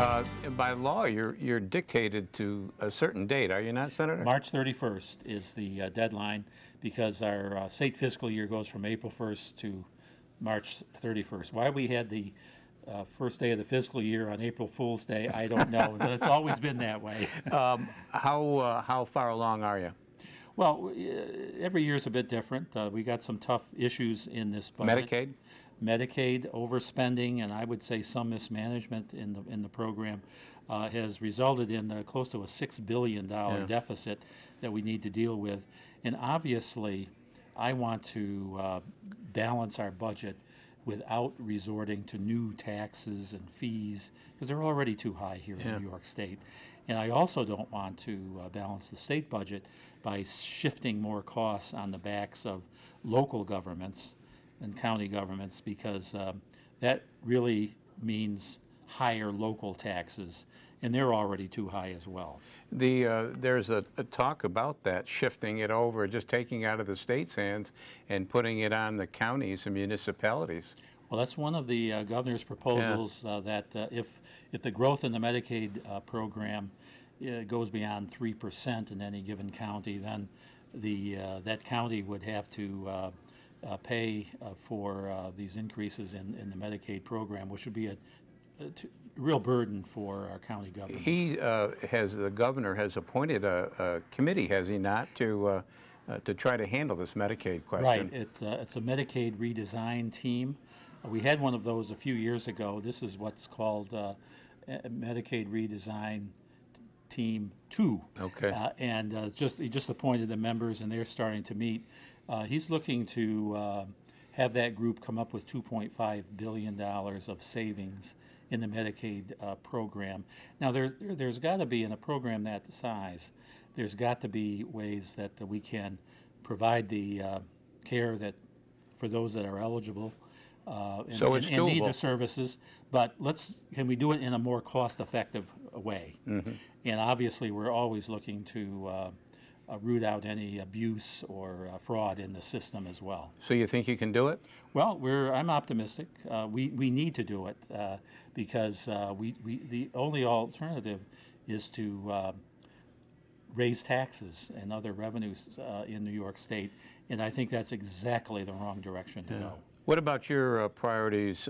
By law, you're dictated to a certain date, are you not, Senator? March 31st is the deadline because our state fiscal year goes from April 1st to March 31st. Why we had the first day of the fiscal year on April Fool's Day, I don't know, but it's always been that way. How far along are you? Well, every year is a bit different. We got some tough issues in this budget. Medicaid overspending, and I would say some mismanagement in the program has resulted in close to a $6 billion deficit that we need to deal with. And obviously, I want to balance our budget without resorting to new taxes and fees, because they're already too high here in New York State. And I also don't want to balance the state budget by shifting more costs on the backs of local governments and county governments, because that really means higher local taxes, and they're already too high as well. There's a talk about that, shifting it over, just taking out of the state's hands and putting it on the counties and municipalities. Well, that's one of the governor's proposals, that if the growth in the Medicaid program goes beyond 3% in any given county, then that county would have to pay for these increases in the Medicaid program, which would be a real burden for our county governments. The governor has appointed a committee, has he not, to try to handle this Medicaid question? Right. It's a Medicaid redesign team. We had one of those a few years ago. This is what's called Medicaid Redesign Team 2. Okay. He just appointed the members, and they're starting to meet. He's looking to have that group come up with $2.5 billion of savings in the Medicaid program. Now, there's got to be, in a program that size, there's got to be ways that we can provide the care that for those that are eligible and need the services. But can we do it in a more cost-effective way? Mm-hmm. And obviously, we're always looking to root out any abuse or fraud in the system as well. So you think you can do it? Well, I'm optimistic. We need to do it because the only alternative is to raise taxes and other revenues in New York State, and I think that's exactly the wrong direction to go. What about your priorities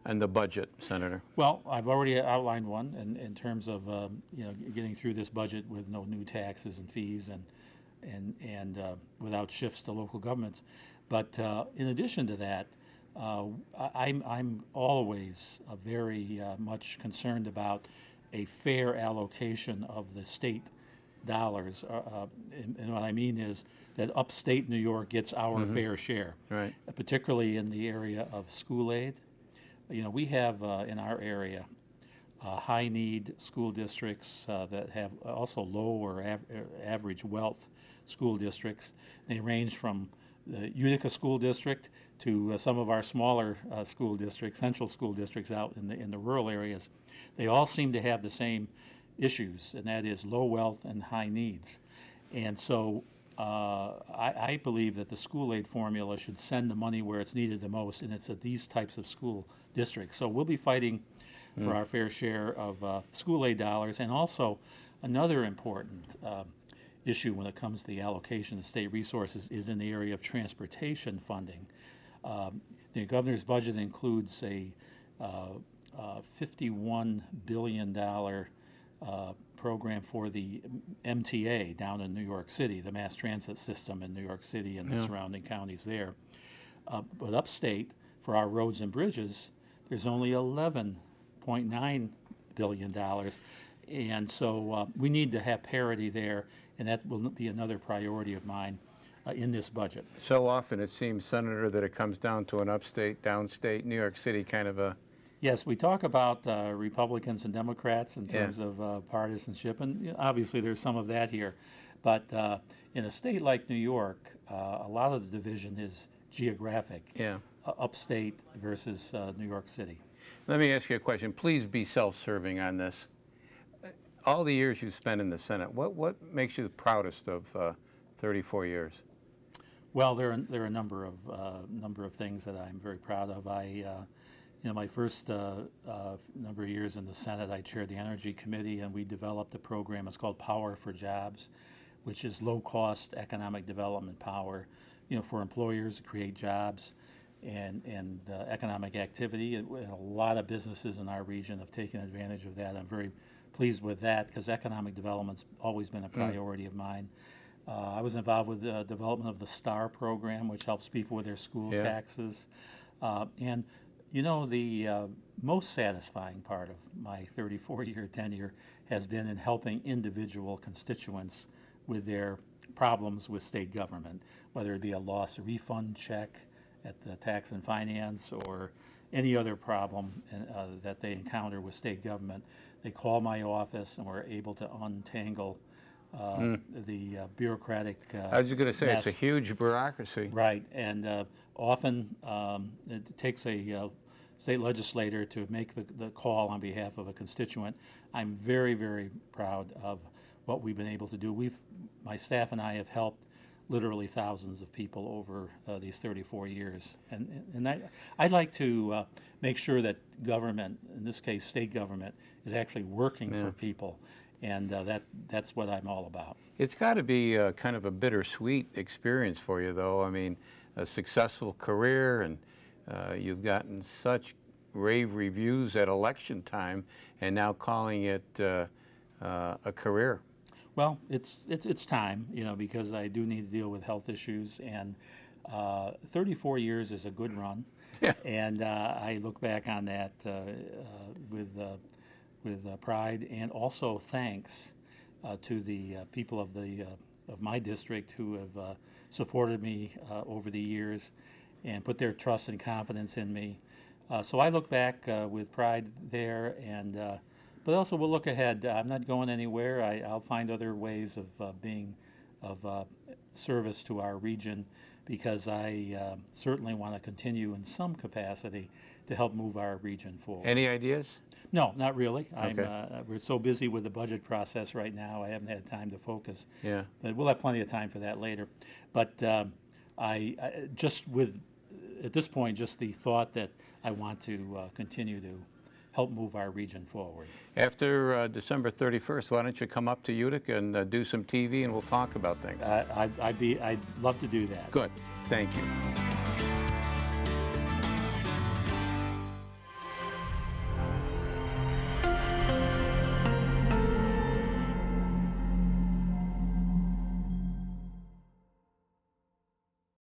and the budget, Senator? Well, I've already outlined one in terms of getting through this budget with no new taxes and fees and without shifts to local governments. But in addition to that, I'm always very much concerned about a fair allocation of the state dollars. And what I mean is that upstate New York gets our fair share, right? Particularly in the area of school aid. We have in our area high-need school districts that have also low or average wealth school districts. They range from the Utica School District to some of our smaller school districts, central school districts out in the rural areas. They all seem to have the same issues, and that is low wealth and high needs. And so I believe that the school aid formula should send the money where it's needed the most, and it's at these types of school districts. So we'll be fighting for our fair share of school aid dollars. And also another important issue when it comes to the allocation of state resources is in the area of transportation funding. The governor's budget includes a $51 billion program for the MTA down in New York City, the mass transit system in New York City and the surrounding counties there. But upstate, for our roads and bridges, there's only $11.9 billion. And so we need to have parity there, and that will be another priority of mine in this budget. So often it seems, Senator, that it comes down to an upstate, downstate, New York City kind of a... Yes, we talk about Republicans and Democrats in terms of partisanship, and obviously there's some of that here. But in a state like New York, a lot of the division is geographic, upstate versus New York City. Let me ask you a question. Please be self-serving on this. All the years you've spent in the Senate, what makes you the proudest of 34 years? Well, there are a number of things that I'm very proud of. You know, my first number of years in the Senate, I chaired the Energy Committee, and we developed a program. It's called Power for Jobs, which is low-cost economic development power, you know, for employers to create jobs and economic activity. And a lot of businesses in our region have taken advantage of that. I'm very pleased with that because economic development's always been a priority of mine. I was involved with the development of the STAR program, which helps people with their school taxes. And you know, the most satisfying part of my 34-year tenure has been in helping individual constituents with their problems with state government, whether it be a lost refund check at the Tax and Finance or any other problem that they encounter with state government. They call my office and we're able to untangle the bureaucratic I was going to say, mess. it's a huge bureaucracy. Right, and often it takes a state legislator to make the call on behalf of a constituent. I'm very, very proud of what we've been able to do. My staff and I have helped literally thousands of people over these 34 years. And I'd like to make sure that government, in this case state government, is actually working for people. And that's what I'm all about. It's got to be kind of a bittersweet experience for you, though. I mean, a successful career, and you've gotten such rave reviews at election time, and now calling it a career. Well, it's time, you know, because I do need to deal with health issues, and 34 years is a good run. Yeah. And I look back on that with pride, and also thanks to the people of my district who have supported me over the years and put their trust and confidence in me. So I look back with pride there, and but also we'll look ahead. I'm not going anywhere. I'll find other ways of being of service to our region, because I certainly want to continue in some capacity to help move our region forward. Any ideas? No, not really. Okay. We're so busy with the budget process right now, I haven't had time to focus. Yeah. But we'll have plenty of time for that later. But I just with, at this point, just the thought that I want to continue to help move our region forward. After December 31st, why don't you come up to Utica and do some TV, and we'll talk about things. I'd love to do that. Good. Thank you.